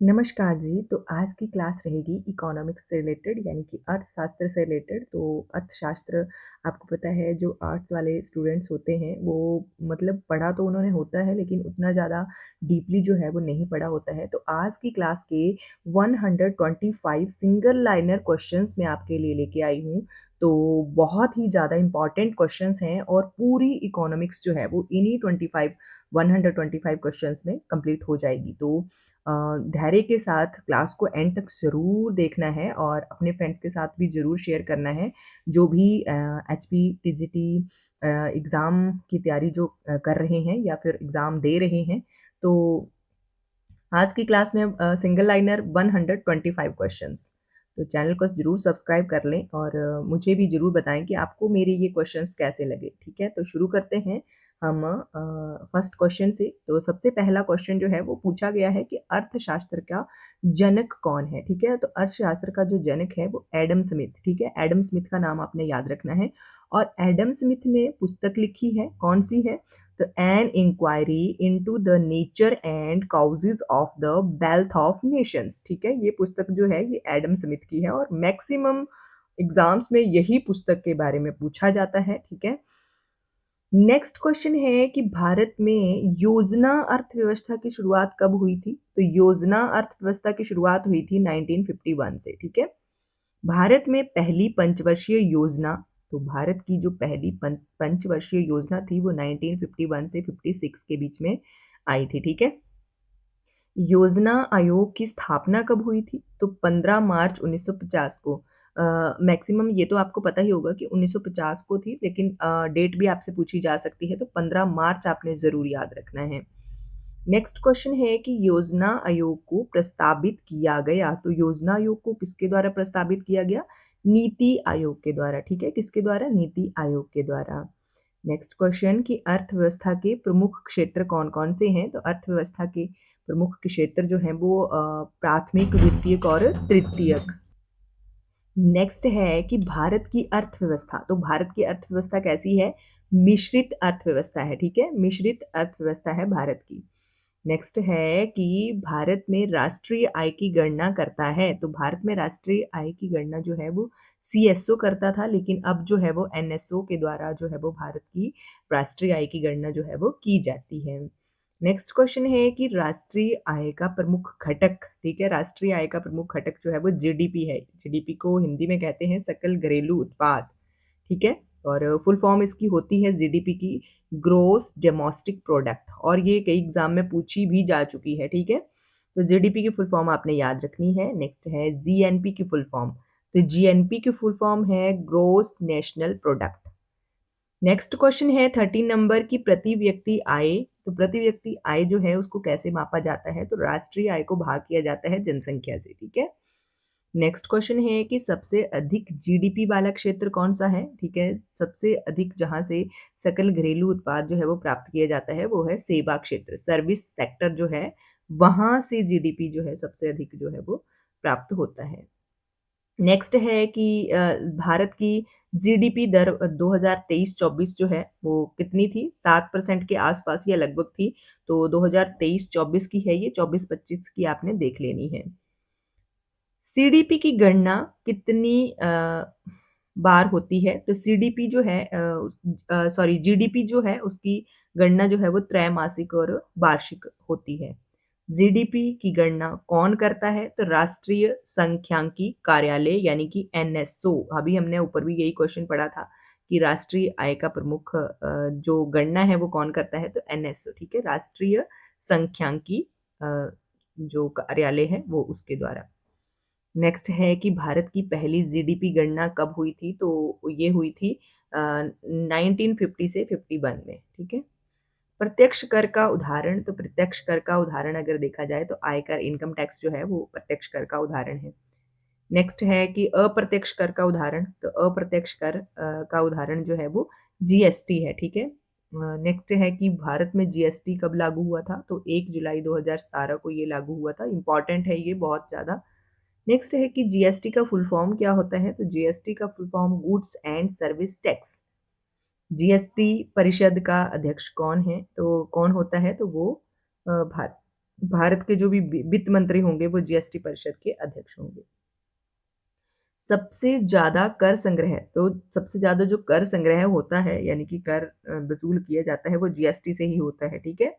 नमस्कार जी, तो आज की क्लास रहेगी इकोनॉमिक्स से रिलेटेड यानी कि अर्थशास्त्र से रिलेटेड। तो अर्थशास्त्र आपको पता है जो आर्ट्स वाले स्टूडेंट्स होते हैं वो मतलब पढ़ा तो उन्होंने होता है लेकिन उतना ज़्यादा डीपली जो है वो नहीं पढ़ा होता है। तो आज की क्लास के 125 सिंगल लाइनर क्वेश्चंस मैं आपके लिए लेके आई हूँ। तो बहुत ही ज़्यादा इम्पॉर्टेंट क्वेश्चंस हैं और पूरी इकोनॉमिक्स जो है वो इन्हीं 125 क्वेश्चंस में कंप्लीट हो जाएगी। तो धैर्य के साथ क्लास को एंड तक ज़रूर देखना है और अपने फ्रेंड्स के साथ भी ज़रूर शेयर करना है। जो भी एचपी, टीजीटी एग्ज़ाम की तैयारी जो कर रहे हैं या फिर एग्ज़ाम दे रहे हैं, तो आज की क्लास में सिंगल लाइनर 125 क्वेश्चंस। तो चैनल को ज़रूर सब्सक्राइब कर लें और मुझे भी ज़रूर बताएं कि आपको मेरे ये क्वेश्चंस कैसे लगे। ठीक है, तो शुरू करते हैं हम फर्स्ट क्वेश्चन से। तो सबसे पहला क्वेश्चन जो है वो पूछा गया है कि अर्थशास्त्र का जनक कौन है। ठीक है, तो अर्थशास्त्र का जो जनक है वो एडम स्मिथ। ठीक है, एडम स्मिथ का नाम आपने याद रखना है। और एडम स्मिथ ने पुस्तक लिखी है, कौन सी है? तो an inquiry into the nature and causes of the wealth of nations. ठीक है, ये पुस्तक जो है ये एडम स्मिथ की है और मैक्सिमम एग्जाम्स में यही पुस्तक के बारे में पूछा जाता है। ठीक है, नेक्स्ट क्वेश्चन है कि भारत में योजना अर्थव्यवस्था की शुरुआत कब हुई थी? तो योजना अर्थव्यवस्था की शुरुआत हुई थी 1951 से। ठीक है, भारत में पहली पंचवर्षीय योजना, तो भारत की जो पहली पंचवर्षीय योजना थी वो 1951 से 56 के बीच में आई थी। ठीक है, योजना आयोग की स्थापना कब हुई थी? तो 15 मार्च 1950 को। मैक्सिमम ये तो आपको पता ही होगा कि 1950 को थी, लेकिन डेट भी आपसे पूछी जा सकती है, तो 15 मार्च आपने ज़रूर याद रखना है। नेक्स्ट क्वेश्चन है कि योजना आयोग को प्रस्तावित किया गया, तो योजना आयोग को किसके द्वारा प्रस्तावित किया गया? नीति आयोग के द्वारा। ठीक है, किसके द्वारा? नीति आयोग के द्वारा। नेक्स्ट क्वेश्चन कि अर्थव्यवस्था के प्रमुख क्षेत्र कौन-कौन से हैं? तो अर्थव्यवस्था के प्रमुख क्षेत्र जो हैं वो प्राथमिक, द्वितीयक और तृतीयक। नेक्स्ट है कि भारत की अर्थव्यवस्था, तो भारत की अर्थव्यवस्था कैसी है? मिश्रित अर्थव्यवस्था है। ठीक है, मिश्रित अर्थव्यवस्था है भारत की। नेक्स्ट है कि भारत में राष्ट्रीय आय की गणना करता है, तो भारत में राष्ट्रीय आय की गणना जो है वो सीएसओ करता था, लेकिन अब जो है वो एनएसओ के द्वारा जो है वो भारत की राष्ट्रीय आय की गणना जो है वो की जाती है। नेक्स्ट क्वेश्चन है कि राष्ट्रीय आय का प्रमुख घटक, ठीक है, राष्ट्रीय आय का प्रमुख घटक जो है वो जीडीपी है। जीडीपी को हिंदी में कहते हैं सकल घरेलू उत्पाद। ठीक है, और फुल फॉर्म इसकी होती है जीडीपी की, ग्रोस डोमेस्टिक प्रोडक्ट, और ये कई एग्जाम में पूछी भी जा चुकी है। ठीक है, तो जीडीपी की फुल फॉर्म आपने याद रखनी है। नेक्स्ट है जीएनपी की फुल फॉर्म, तो जीएनपी की फुल फॉर्म है gross national product. Next question है 13 नंबर की प्रति व्यक्ति आय, तो प्रति व्यक्ति आय जो है उसको कैसे मापा जाता है? तो राष्ट्रीय आय को भाग किया जाता है जनसंख्या से। ठीक है, नेक्स्ट क्वेश्चन है कि सबसे अधिक जीडीपी वाला क्षेत्र कौन सा है? ठीक है, सबसे अधिक जहां से सकल घरेलू उत्पाद जो है वो प्राप्त किया जाता है वो है सेवा क्षेत्र, सर्विस सेक्टर जो है, वहां से जीडीपी जो है सबसे अधिक जो है वो प्राप्त होता है। नेक्स्ट है कि भारत की जीडीपी दर 2023-24 जो है वो कितनी थी? 7% के आसपास या लगभग थी। तो 2023-24 की है ये, 24-25 की आपने देख लेनी है। सीडीपी की गणना कितनी बार होती है? तो सीडीपी जो है सॉरी जीडीपी जो है उसकी गणना जो है वो त्रैमासिक और वार्षिक होती है। जीडीपी की गणना कौन करता है? तो राष्ट्रीय सांख्यिकी कार्यालय यानी कि एनएसओ। अभी हमने ऊपर भी यही क्वेश्चन पढ़ा था कि राष्ट्रीय आय का प्रमुख जो गणना है वो कौन करता है? तो एनएसओ। ठीक है, राष्ट्रीय सांख्यिकी जो कार्यालय है वो उसके द्वारा। नेक्स्ट है कि भारत की पहली जीडीपी गणना कब हुई थी? तो ये हुई थी 1950 से 51 में। ठीक है, प्रत्यक्ष कर का उदाहरण, तो प्रत्यक्ष कर का उदाहरण अगर देखा जाए तो आयकर, इनकम टैक्स जो है वो प्रत्यक्ष कर का उदाहरण है। नेक्स्ट है कि अप्रत्यक्ष कर का उदाहरण, तो अप्रत्यक्ष कर का उदाहरण जो है वो जीएसटी है। ठीक है, नेक्स्ट है कि भारत में जीएसटी कब लागू हुआ था? तो 1 जुलाई 2017 को ये लागू हुआ था। इंपॉर्टेंट है ये बहुत ज़्यादा। नेक्स्ट है कि जीएसटी का फुल फॉर्म क्या होता है? तो जीएसटी का full form goods and service tax. GST परिषद का अध्यक्ष कौन है? तो कौन होता है? तो वो भारत भारत के जो भी वित्त मंत्री होंगे वो जीएसटी परिषद के अध्यक्ष होंगे। सबसे ज़्यादा कर संग्रह, तो सबसे ज़्यादा जो कर संग्रह होता है यानी कि कर वसूल किया जाता है वो जीएसटी से ही होता है, ठीक है?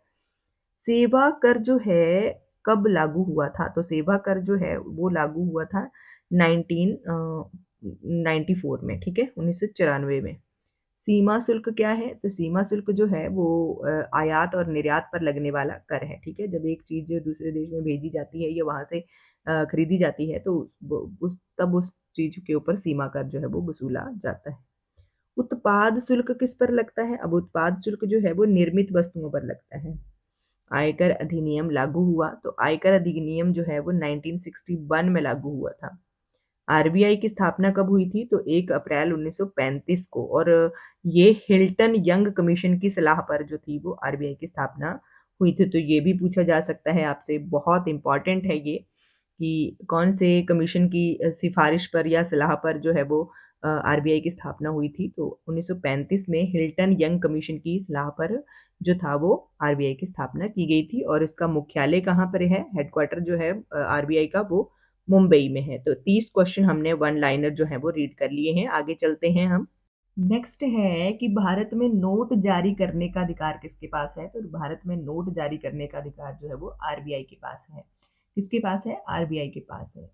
सेवा कर जो है कब लागू हुआ था? तो सेवा कर जो है वो लागू हुआ था 1994 में, ठीक है? 1994 में। सीमा शुल्क क्या है? तो सीमा शुल्क जो है वो आयात और निर्यात पर लगने वाला कर है, ठीक है? जब एक चीज़ दूसरे देश में भेजी जाती है या वहाँ से खरीदी जाती है तो उस चीज़ के ऊपर सीमा कर जो है वो वसूला जाता है। उत्पाद शुल्क किस पर लगता है? अब उत्पाद शुल्क जो है वो निर्मित वस्तुओं पर लगता है। आयकर अधिनियम लागू हुआ, तो आयकर अधिनियम जो है वो 1961 में लागू हुआ था। आरबीआई की स्थापना कब हुई थी? तो 1 अप्रैल 1935 को, और ये हिल्टन यंग कमीशन की सलाह पर जो थी वो आरबीआई की स्थापना हुई थी। तो ये भी पूछा जा सकता है आपसे, बहुत इम्पोर्टेंट है ये कि कौन से कमीशन की सिफारिश पर या सलाह पर जो है वो आरबीआई की स्थापना हुई थी। तो 1935 में हिल्टन यंग कमीशन की सलाह पर जो था वो आरबीआई की स्थापना की गई थी, और इसका मुख्यालय कहाँ पर है? हेडक्वार्टर जो है आरबीआई का वो मुंबई में है। तो 30 क्वेश्चन हमने वन लाइनर जो है वो रीड कर लिए हैं। आगे चलते हैं हम। नेक्स्ट है कि भारत में नोट जारी करने का अधिकार किसके पास है? तो भारत में नोट जारी करने का अधिकार जो है वो आरबीआई के पास है। किसके पास है? आरबीआई के पास है।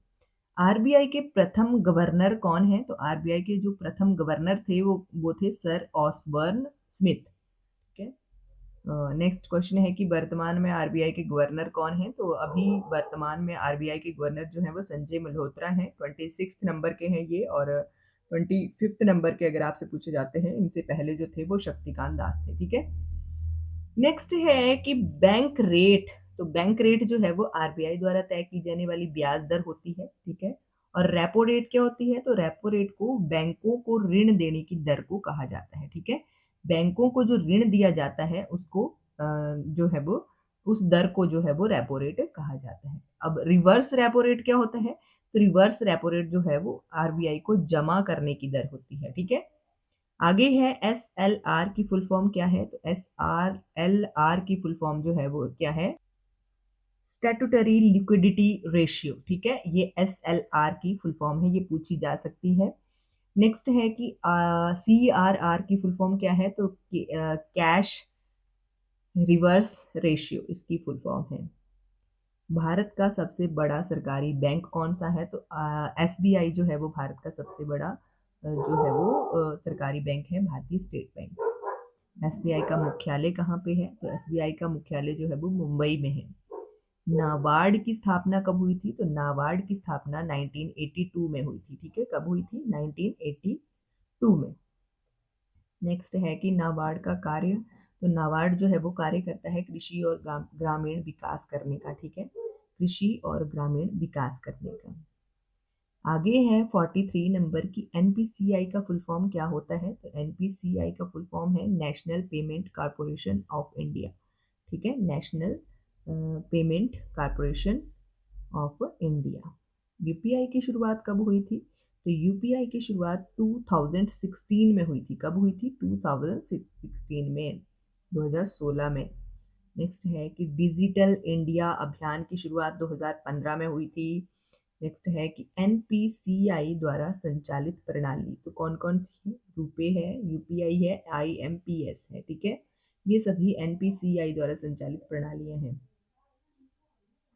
आरबीआई के प्रथम गवर्नर कौन है? तो आरबीआई के जो प्रथम गवर्नर थे वो थे सर ऑसबर्न स्मिथ, ठीक है? नेक्स्ट क्वेश्चन है कि वर्तमान में आरबीआई के गवर्नर कौन है? तो अभी वर्तमान में आरबीआई के गवर्नर जो है वो संजय मल्होत्रा हैं। 26 नंबर के हैं ये, और 25 नंबर के अगर आपसे पूछे जाते हैं, इनसे पहले जो थे वो शक्तिकांत दास थे, ठीक है? नेक्स्ट है कि बैंक रेट, तो बैंक रेट जो है वो आरबीआई द्वारा तय की जाने वाली ब्याज दर होती है, ठीक है? और रेपो रेट क्या होती है? तो रेपो रेट को बैंकों को ऋण देने की दर को कहा जाता है, ठीक है? बैंकों को जो ऋण दिया जाता है उसको जो है वो उस दर को जो है वो रेपो रेट कहा जाता है। अब रिवर्स रेपो रेट क्या होता है? तो रिवर्स रेपो रेट जो है वो आरबीआई को जमा करने की दर होती है, ठीक है? आगे है एसएलआर की फुल फॉर्म क्या है? तो एसआरएलआर की फुल फॉर्म जो है वो क्या है? स्टैट्यूटरी लिक्विडिटी रेशियो, ठीक है? ये एसएलआर की फुल फॉर्म है, ये पूछी जा सकती है। नेक्स्ट है कि सीआरआर की फुल फॉर्म क्या है? तो कैश रिवर्स रेशियो इसकी फुल फॉर्म है। भारत का सबसे बड़ा सरकारी बैंक कौन सा है? तो एसबीआई जो है वो भारत का सबसे बड़ा जो है वो सरकारी बैंक है, भारतीय स्टेट बैंक। एसबीआई का मुख्यालय कहाँ पे है? तो एसबीआई का मुख्यालय जो है वो मुंबई में है। नाबार्ड की स्थापना कब हुई थी? तो नाबार्ड की स्थापना 1982 में हुई थी, ठीक है? कब हुई थी? 1982 में। नेक्स्ट है कि नाबार्ड का कार्य, तो नाबार्ड जो है वो कार्य करता है कृषि और ग्रामीण विकास करने का, ठीक है? कृषि और ग्रामीण विकास करने का। आगे है 43 नंबर की एनपीसीआई का फुल फॉर्म क्या होता है? तो एनपीसीआई का फुल फॉर्म है national payment corporation of India, ठीक है? National payment corporation of India. UPI की शुरुआत कब हुई थी? तो यूपीआई की शुरुआत 2016 में हुई थी। कब हुई थी? 2016 में, 2016 में। नेक्स्ट है कि डिजिटल इंडिया अभियान की शुरुआत 2015 में हुई थी। नेक्स्ट है कि एनपीसीआई द्वारा संचालित प्रणाली, तो कौन कौन सी है? रुपे है, यूपीआई है, आईएमपीएस है, ठीक है? ये सभी एनपीसीआई द्वारा संचालित प्रणालियां हैं।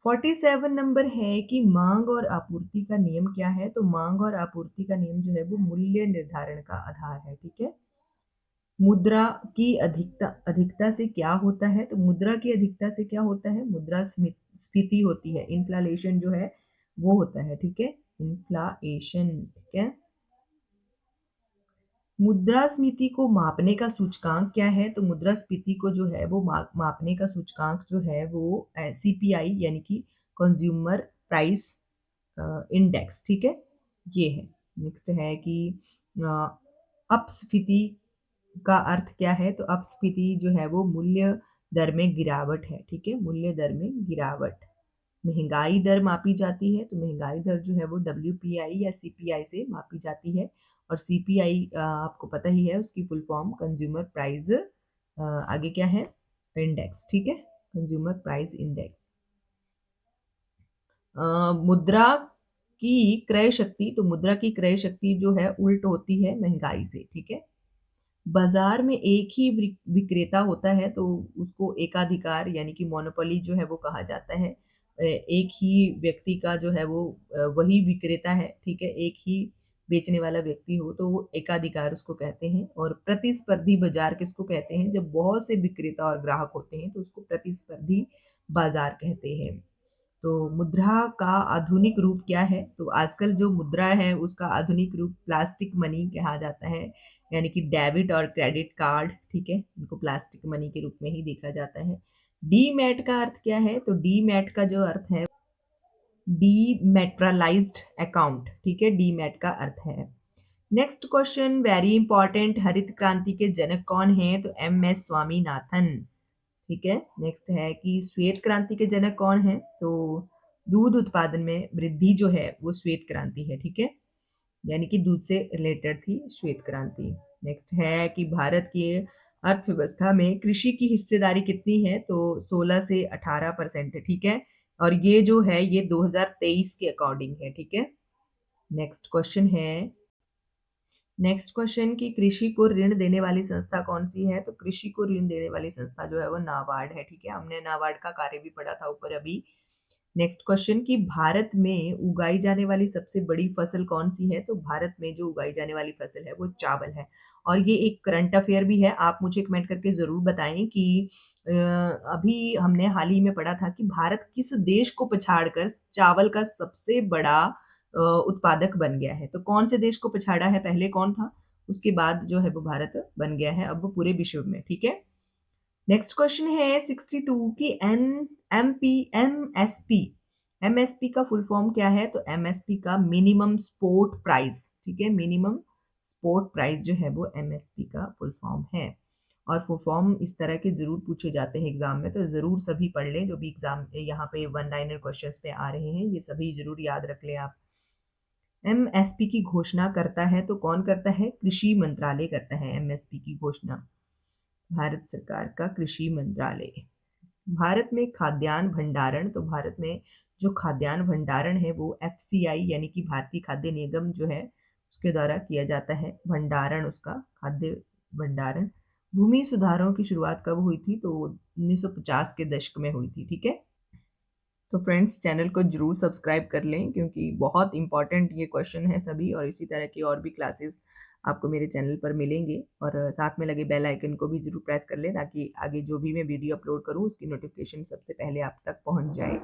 47 नंबर है कि मांग और आपूर्ति का नियम क्या है? तो मांग और आपूर्ति का नियम जो है वो मूल्य निर्धारण का आधार है, ठीक है? मुद्रा की अधिकता अधिकता से क्या होता है? तो मुद्रा की अधिकता से क्या होता है? मुद्रा स्फीति होती है, इन्फ्लेशन जो है वो होता है, ठीक है? इन्फ्लाएशन, ठीक है? मुद्रास्फीति को मापने का सूचकांक क्या है? तो मुद्रास्फीति को जो है वो मापने का सूचकांक जो है वो सीपीआई यानी कि कंज्यूमर प्राइस इंडेक्स, ठीक है? ये है। नेक्स्ट है कि अपस्फीति का अर्थ क्या है? तो अपस्फीति जो है वो मूल्य दर में गिरावट है, ठीक है? मूल्य दर में गिरावट। महंगाई दर मापी जाती है, तो महंगाई दर जो है वो डब्ल्यूपीआई या सीपीआई से मापी जाती है, और सीपीआई आपको पता ही है उसकी फुल फॉर्म कंज्यूमर प्राइस आगे क्या है? इंडेक्स, ठीक है? Consumer price index. मुद्रा की क्रय शक्ति, तो मुद्रा की क्रय शक्ति जो है उल्ट होती है महंगाई से, ठीक है। बाजार में एक ही विक्रेता होता है तो उसको एकाधिकार यानी कि मोनोपोली जो है वो कहा जाता है। एक ही व्यक्ति का जो है वो वही विक्रेता है, ठीक है। एक ही बेचने वाला व्यक्ति हो तो वो एकाधिकार उसको कहते हैं। और प्रतिस्पर्धी बाजार किसको कहते हैं? जब बहुत से विक्रेता और ग्राहक होते हैं तो उसको प्रतिस्पर्धी बाजार कहते हैं। तो मुद्रा का आधुनिक रूप क्या है? तो आजकल जो मुद्रा है उसका आधुनिक रूप प्लास्टिक मनी कहा जाता है, यानी कि डेबिट और क्रेडिट कार्ड, ठीक है, इनको प्लास्टिक मनी के रूप में ही देखा जाता है। डीमैट का अर्थ क्या है? तो डीमैट का जो अर्थ है डीमेट्रलाइज्ड अकाउंट, ठीक है, डीमैट का अर्थ है। नेक्स्ट क्वेश्चन वेरी इंपॉर्टेंट, हरित क्रांति के जनक कौन है? तो एम एस स्वामीनाथन, ठीक है। नेक्स्ट है कि श्वेत क्रांति के जनक कौन है? तो दूध उत्पादन में वृद्धि जो है वो श्वेत क्रांति है, ठीक है, यानी कि दूध से रिलेटेड थी श्वेत क्रांति। नेक्स्ट है कि भारत की अर्थव्यवस्था में कृषि की हिस्सेदारी कितनी है? तो 16 से 18% है, ठीक है। और ये जो है ये 2023 के अकॉर्डिंग है, ठीक है। नेक्स्ट क्वेश्चन है, नेक्स्ट क्वेश्चन कि कृषि को ऋण देने वाली संस्था कौन सी है? तो कृषि को ऋण देने वाली संस्था जो है वो नाबार्ड है, ठीक है। हमने नाबार्ड का कार्य भी पढ़ा था ऊपर अभी। नेक्स्ट क्वेश्चन कि भारत में उगाई जाने वाली सबसे बड़ी फसल कौन सी है? तो भारत में जो उगाई जाने वाली फसल है वो चावल है। और ये एक करंट अफेयर भी है, आप मुझे कमेंट करके ज़रूर बताएं कि अभी हमने हाल ही में पढ़ा था कि भारत किस देश को पछाड़कर चावल का सबसे बड़ा उत्पादक बन गया है। तो कौन से देश को पछाड़ा है? पहले कौन था, उसके बाद जो है वो भारत बन गया है अब पूरे विश्व में, ठीक है। नेक्स्ट क्वेश्चन है 62 की एन एमएसपी का फुल फॉर्म क्या है? तो एमएसपी का मिनिमम सपोर्ट प्राइस, ठीक है, मिनिमम सपोर्ट प्राइस जो है वो एमएसपी का फुल फॉर्म है। और फुल फॉर्म इस तरह के जरूर पूछे जाते हैं एग्जाम में, तो जरूर सभी पढ़ लें जो भी एग्जाम यहाँ पे वन लाइनर क्वेश्चंस पे आ रहे हैं, ये सभी जरूर याद रख लें आप। एमएसपी की घोषणा करता है तो कौन करता है? कृषि मंत्रालय करता है एमएसपी की घोषणा, भारत सरकार का कृषि मंत्रालय। भारत में खाद्यान्न भंडारण, तो भारत में जो खाद्यान्न भंडारण है वो एफसीआई यानी कि भारतीय खाद्य निगम जो है उसके द्वारा किया जाता है भंडारण, उसका खाद्य भंडारण। भूमि सुधारों की शुरुआत कब हुई थी? तो 1950 के दशक में हुई थी, ठीक है। तो फ्रेंड्स चैनल को जरूर सब्सक्राइब कर लें क्योंकि बहुत इंपॉर्टेंट ये क्वेश्चन है सभी, और इसी तरह की और भी क्लासेस आपको मेरे चैनल पर मिलेंगे। और साथ में लगे बेल आइकन को भी जरूर प्रेस कर लें ताकि आगे जो भी मैं वीडियो अपलोड करूँ उसकी नोटिफिकेशन सबसे पहले आप तक पहुँच जाए।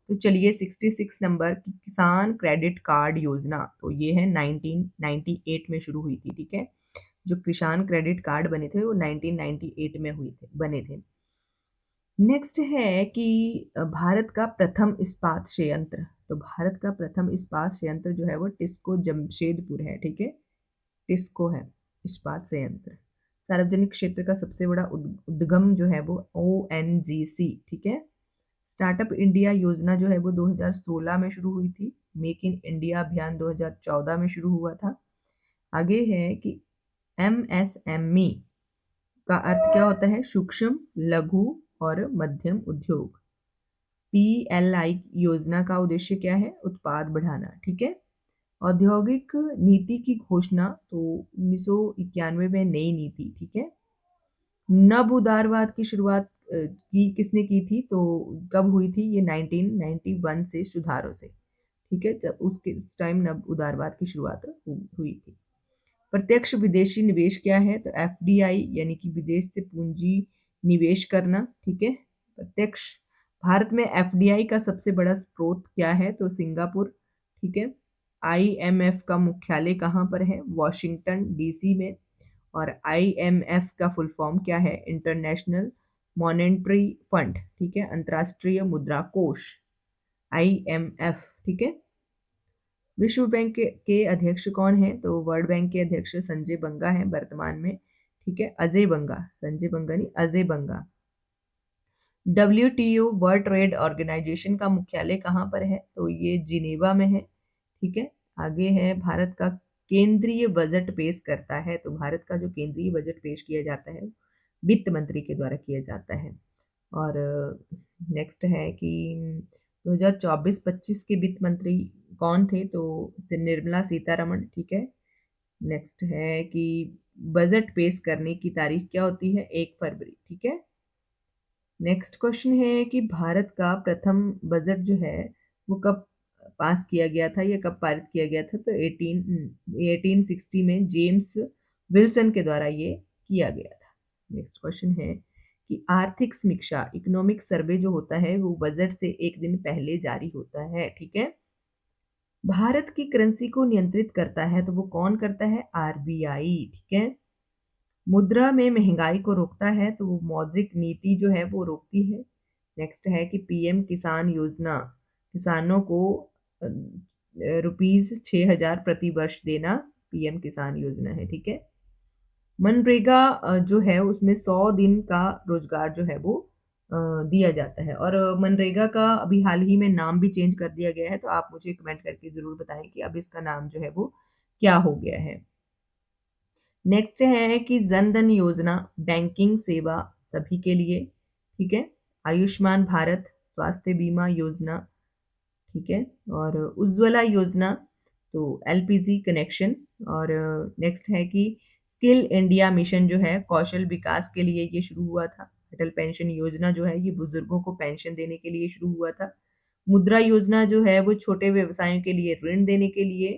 तो चलिए 66 नंबर की किसान क्रेडिट कार्ड योजना, तो ये है 1998 में शुरू हुई थी, ठीक है। जो किसान क्रेडिट कार्ड बने थे वो 1998 में बने थे। नेक्स्ट है कि भारत का प्रथम इस्पात संयंत्र, तो भारत का प्रथम इस्पात संयंत्र जो है वो टिस्को जमशेदपुर है, ठीक है, टिस्को है इस्पात संयंत्र। सार्वजनिक क्षेत्र का सबसे बड़ा उद्गम जो है वो ओएनजीसी, ठीक है। स्टार्टअप इंडिया योजना जो है वो 2016 में शुरू हुई थी। मेक इन इंडिया अभियान 2014 में शुरू हुआ था। आगे है कि एमएसएमई का अर्थ क्या होता है? सूक्ष्म, लघु और मध्यम उद्योग। पीएलआई योजना का उद्देश्य क्या है? उत्पाद बढ़ाना, ठीक है। औद्योगिक नीति की घोषणा तो 1991 में नई नीति, ठीक है। नव उदारवाद की शुरुआत की किसने की थी? तो कब हुई थी? ये 1991 से सुधारों से, ठीक है, जब उसके उस टाइम नव उदारवाद की शुरुआत हुई थी। प्रत्यक्ष विदेशी निवेश क्या है? तो एफडीआई यानी कि विदेश से पूंजी निवेश करना, ठीक है, प्रत्यक्ष। भारत में एफडीआई का सबसे बड़ा स्रोत क्या है? तो सिंगापुर, ठीक है। आईएमएफ का मुख्यालय कहाँ पर है? वॉशिंगटन डीसी में। और आईएमएफ का फुल फॉर्म क्या है? इंटरनेशनल मॉनेटरी फंड, ठीक है, अंतर्राष्ट्रीय मुद्रा कोष, आईएमएफ, ठीक है। विश्व बैंक के अध्यक्ष कौन है? तो वर्ल्ड बैंक के अध्यक्ष संजय बंगा है वर्तमान में, ठीक है, अजय बंगा, संजय बंगा नहीं अजय बंगा। WTO वर्ल्ड ट्रेड ऑर्गेनाइजेशन का मुख्यालय कहाँ पर है? तो ये जिनेवा में है, ठीक है। आगे है भारत का केंद्रीय बजट पेश करता है, तो भारत का जो केंद्रीय बजट पेश किया जाता है वित्त मंत्री के द्वारा किया जाता है। और नेक्स्ट है कि 2024-25 के वित्त मंत्री कौन थे? तो निर्मला सीतारमण, ठीक है। नेक्स्ट है कि बजट पेश करने की तारीख क्या होती है? 1 फरवरी, ठीक है। नेक्स्ट क्वेश्चन है कि भारत का प्रथम बजट जो है वो कब पास किया गया था या कब पारित किया गया था? तो 1860 में जेम्स विल्सन के द्वारा ये किया गया था। नेक्स्ट क्वेश्चन है कि आर्थिक समीक्षा इकोनॉमिक सर्वे जो होता है वो बजट से एक दिन पहले जारी होता है, ठीक है। भारत की करेंसी को नियंत्रित करता है तो वो कौन करता है? आरबीआई, ठीक है। मुद्रा में महंगाई को रोकता है तो वो मौद्रिक नीति जो है वो रोकती है। नेक्स्ट है कि पीएम किसान योजना किसानों को रुपीज 6,000 प्रति वर्ष देना पीएम किसान योजना है, ठीक है। मनरेगा जो है उसमें 100 दिन का रोजगार जो है वो दिया जाता है और मनरेगा का अभी हाल ही में नाम भी चेंज कर दिया गया है, तो आप मुझे कमेंट करके ज़रूर बताएं कि अब इसका नाम जो है वो क्या हो गया है। नेक्स्ट है कि जन धन योजना बैंकिंग सेवा सभी के लिए, ठीक है। आयुष्मान भारत स्वास्थ्य बीमा योजना, ठीक है। और उज्ज्वला योजना तो एलपीजी कनेक्शन। और नेक्स्ट है कि स्किल इंडिया मिशन जो है कौशल विकास के लिए ये शुरू हुआ था। अटल पेंशन योजना जो है ये बुजुर्गों को पेंशन देने के लिए शुरू हुआ था। मुद्रा योजना जो है वो छोटे व्यवसायों के लिए ऋण देने के लिए।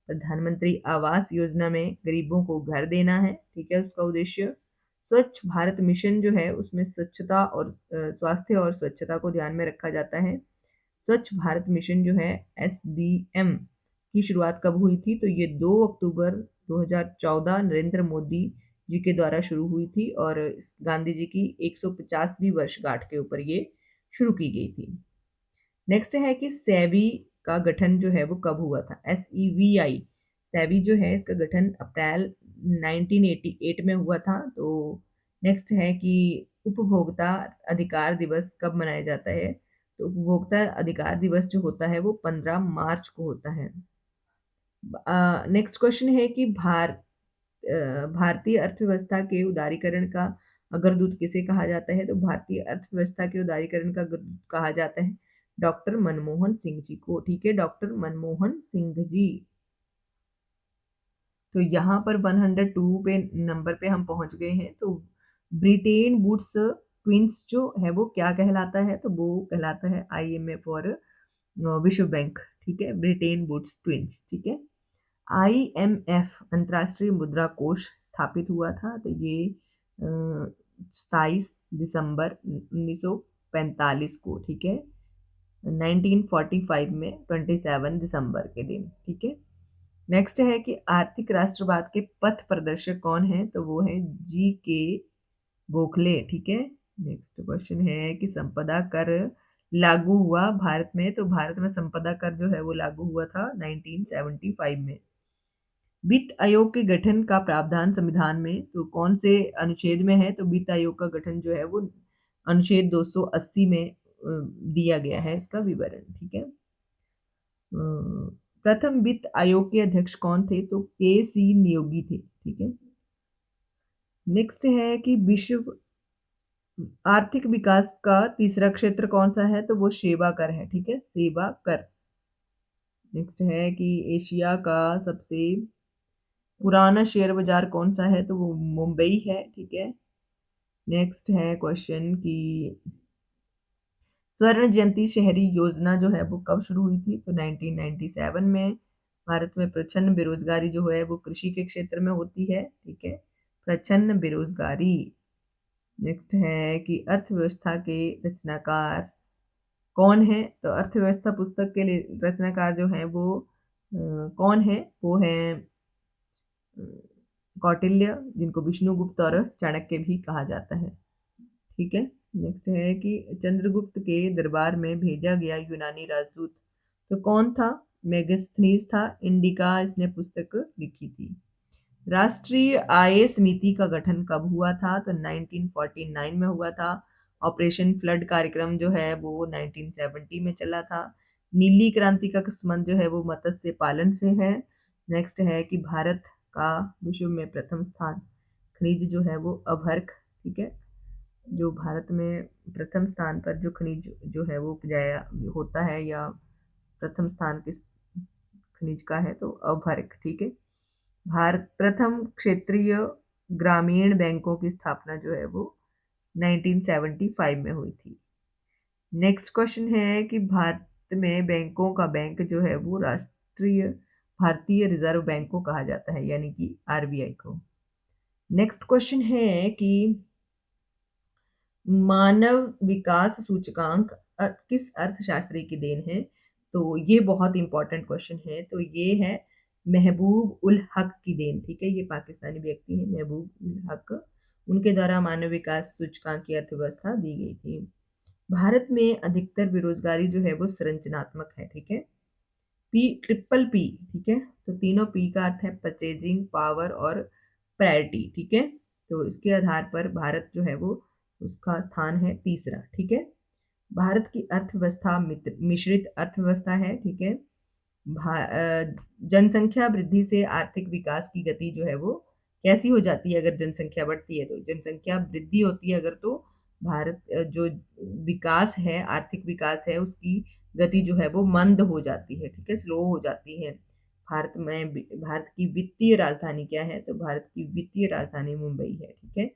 प्रधानमंत्री आवास योजना में गरीबों को घर देना है, ठीक है, उसका उद्देश्य। स्वच्छ भारत मिशन जो है उसमें स्वच्छता और स्वास्थ्य और स्वच्छता को ध्यान में रखा जाता है। स्वच्छ भारत मिशन जो है एसबीएम की शुरुआत कब हुई थी? तो ये 2 अक्टूबर 2014 नरेंद्र मोदी जी के द्वारा शुरू हुई थी और गांधी जी की 150वीं वर्षगांठ के ऊपर ये शुरू की गई थी। नेक्स्ट है कि सेबी का गठन जो है वो कब हुआ था? SEBI सेबी जो है इसका गठन अप्रैल 1988 में हुआ था। तो नेक्स्ट है कि उपभोक्ता अधिकार दिवस कब मनाया जाता है? तो उपभोक्ता अधिकार दिवस जो होता है वो 15 मार्च को होता है। नेक्स्ट क्वेश्चन है कि भारतीय अर्थव्यवस्था के उदारीकरण का अग्रदूत किसे कहा जाता है? तो भारतीय अर्थव्यवस्था के उदारीकरण का अग्रदूत कहा जाता है डॉक्टर मनमोहन सिंह जी को, ठीक है, डॉक्टर मनमोहन सिंह जी। तो यहाँ पर 102 पे नंबर पे हम पहुंच गए हैं। तो ब्रिटेन वुड्स ट्विंस जो है वो क्या कहलाता है? तो वो कहलाता है IMF और विश्व बैंक, ठीक है, ब्रिटेन वुड्स ट्विंस, ठीक है। IMF अंतर्राष्ट्रीय मुद्रा कोष स्थापित हुआ था तो ये 27 दिसंबर 1945 को, ठीक है, 1945 में 27 दिसंबर के दिन, ठीक है। नेक्स्ट है कि आर्थिक राष्ट्रवाद के पथ प्रदर्शक कौन है? तो वो है GK गोखले, ठीक है। नेक्स्ट क्वेश्चन है कि संपदा कर लागू हुआ भारत में? तो भारत में संपदा कर जो है वो लागू हुआ था 1975 में। वित्त आयोग के गठन का प्रावधान संविधान में तो कौन से अनुच्छेद में है? तो वित्त आयोग का गठन जो है वो अनुच्छेद 280 में दिया गया है इसका विवरण, ठीक है। प्रथम वित्त आयोग के अध्यक्ष कौन थे? तो KC नियोगी थे, ठीक है। नेक्स्ट है कि विश्व आर्थिक विकास का तीसरा क्षेत्र कौन सा है? तो वो सेवा कर है, ठीक है, सेवा कर। नेक्स्ट है कि एशिया का सबसे पुराना शेयर बाजार कौन सा है? तो वो मुंबई है, ठीक है। नेक्स्ट है क्वेश्चन कि स्वर्ण जयंती शहरी योजना जो है वो कब शुरू हुई थी? तो 1997 में। भारत में प्रच्छन्न बेरोजगारी जो है वो कृषि के क्षेत्र में होती है, ठीक है, प्रच्छन्न बेरोजगारी। नेक्स्ट है कि अर्थव्यवस्था के रचनाकार कौन है? तो अर्थव्यवस्था पुस्तक के लिए रचनाकार जो है वो कौन है? वो है कौटिल्य, जिनको विष्णुगुप्त और चाणक्य भी कहा जाता है, ठीक है। नेक्स्ट है कि चंद्रगुप्त के दरबार में भेजा गया यूनानी राजदूत तो कौन था? मेगास्थनीज था। इंडिका इसने पुस्तक लिखी थी। राष्ट्रीय आय समिति का गठन कब हुआ था? तो 1949 में हुआ था। ऑपरेशन फ्लड कार्यक्रम जो है वो 1970 में चला था। नीली क्रांति का संबंध जो है वो मत्स्य पालन से है। नेक्स्ट है कि भारत का विश्व में प्रथम स्थान खनिज जो है वो अभर्क, ठीक है। जो भारत में प्रथम स्थान पर जो खनिज जो है वो उपजाया होता है, या प्रथम स्थान किस खनिज का है, तो अभ्रक, ठीक है। भारत प्रथम क्षेत्रीय ग्रामीण बैंकों की स्थापना जो है वो 1975 में हुई थी। नेक्स्ट क्वेश्चन है कि भारत में बैंकों का बैंक जो है वो राष्ट्रीय भारतीय रिजर्व बैंक को कहा जाता है, यानी कि आरबीआई को। नेक्स्ट क्वेश्चन है कि मानव विकास सूचकांक किस अर्थशास्त्री की देन है? तो ये बहुत इंपॉर्टेंट क्वेश्चन है। तो ये है महबूब उल हक की देन, ठीक है। ये पाकिस्तानी व्यक्ति है महबूब उल हक। उनके द्वारा मानव विकास सूचकांक की अर्थव्यवस्था दी गई थी। भारत में अधिकतर बेरोजगारी जो है वो संरचनात्मक है, ठीक है। पी, ट्रिपल पी, ठीक है। तो तीनों पी का अर्थ है परचेजिंग पावर और प्रायोरिटी, ठीक है। तो इसके आधार पर भारत जो है वो उसका स्थान है तीसरा, ठीक है। भारत की अर्थव्यवस्था मिश्रित अर्थव्यवस्था है, ठीक है। जनसंख्या वृद्धि से आर्थिक विकास की गति जो है वो कैसी हो जाती है? अगर जनसंख्या बढ़ती है तो जनसंख्या वृद्धि होती है अगर, तो भारत जो विकास है, आर्थिक विकास है, उसकी गति जो है वो मंद हो जाती है, ठीक है, स्लो हो जाती है। भारत की वित्तीय राजधानी क्या है? तो भारत की वित्तीय राजधानी मुंबई है, ठीक है।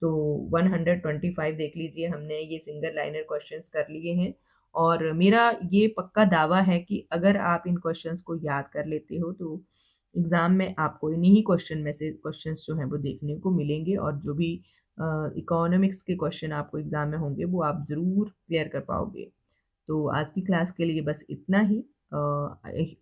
तो 125 देख लीजिए, हमने ये सिंगल लाइनर क्वेश्चंस कर लिए हैं। और मेरा ये पक्का दावा है कि अगर आप इन क्वेश्चंस को याद कर लेते हो तो एग्जाम में आपको इन्हीं ही क्वेश्चन में से क्वेश्चंस जो हैं वो देखने को मिलेंगे, और जो भी इकोनॉमिक्स के क्वेश्चन आपको एग्जाम में होंगे वो आप ज़रूर क्लियर कर पाओगे। तो आज की क्लास के लिए बस इतना ही।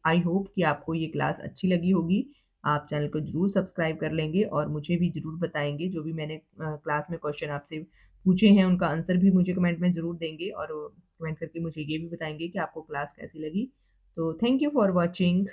आई होप कि आपको ये क्लास अच्छी लगी होगी। आप चैनल को ज़रूर सब्सक्राइब कर लेंगे और मुझे भी ज़रूर बताएंगे, जो भी मैंने क्लास में क्वेश्चन आपसे पूछे हैं उनका आंसर भी मुझे कमेंट में ज़रूर देंगे, और कमेंट करके मुझे ये भी बताएंगे कि आपको क्लास कैसी लगी। तो थैंक यू फॉर वॉचिंग।